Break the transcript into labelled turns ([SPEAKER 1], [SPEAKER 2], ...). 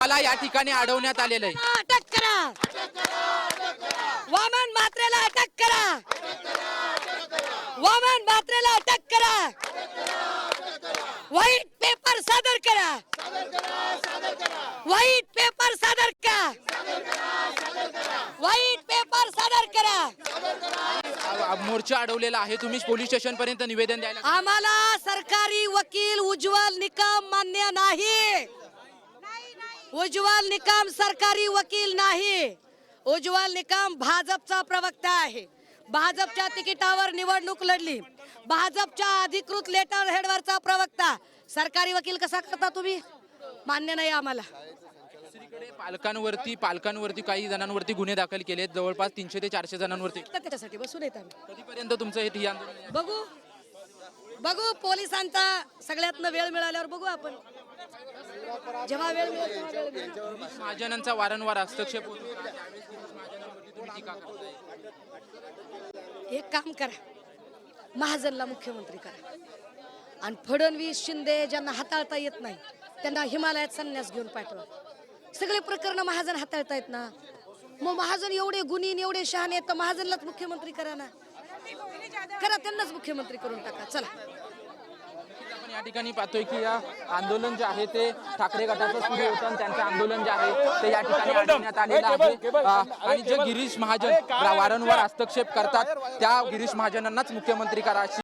[SPEAKER 1] आम्हाला या ठिकाणी अडवण्यात आलेलं आहे।
[SPEAKER 2] अटक करा, वामन म्हात्रेला अटक करा, वामन म्हात्रेला अटक करा, व्हाईट पेपर सादर करा, व्हाईट पेपर सादर करा, व्हाईट पेपर सादर करा।
[SPEAKER 1] मोर्चा अडवलेला आहे, तुम्ही पोलीस स्टेशन पर्यंत निवेदन द्यायला।
[SPEAKER 2] आम्हाला सरकारी वकील उज्ज्वल निकम मान्य नाही, उज्ज्वल निकम सरकारी वकील नाही। उज्ज्वल निकम भाजपचा प्रवक्ता आहे, भाजपच्या तिकिटावर निवडणूक लढली, भाजपच्या अधिकृत लेटर हेडवरचा प्रवक्ता। सरकारी वकील कसा करता तुम्ही? मान्य नाही आम्हाला।
[SPEAKER 1] दुसरीकडे पालकांवरती काही जणांवरती गुन्हे दाखल केलेत, जवळपास 300 ते 400 जणांवरती।
[SPEAKER 2] त्याच्यासाठी बसून येत आम्ही।
[SPEAKER 1] कधीपर्यंत तुमचं हे ठिय्या आंदोलन आहे?
[SPEAKER 2] बघू पोलिसांचा सगळ्यातनं वेळ मिळाल्यावर बघू आपण, जेव्हा वेळ मिळेल तेव्हा वेळ मिळेल।
[SPEAKER 1] महाजनांचा वारंवार हस्तक्षेप होतो, त्यावेळेस गिरीश महाजनांवरती तुम्ही टीका करताय।
[SPEAKER 2] एक काम करा, महाजनला मुख्यमंत्री करा आणि फडणवीस शिंदे ज्यांना हाताळता येत नाही त्यांना हिमालयात संन्यास घेऊन पाठवा। सगळे प्रकरण महाजन हाताळता येत ना, मग महाजन एवढे गुणीन एवढे शहाणे आहेत तर महाजनलाच मुख्यमंत्री करा ना, करा, त्यांनाच मुख्यमंत्री करून टाका। चला,
[SPEAKER 1] आपण या ठिकाणी पाहतोय की या आंदोलन जे आहे ते ठाकरे गटाचं सुरू होतं आणि त्यांचं आंदोलन जे आहे ते या ठिकाणी अडवण्यात आलेलं आहे। आणि जे गिरीश महाजन वारंवार हस्तक्षेप करतात त्या गिरीश महाजनांनाच मुख्यमंत्री करा अशी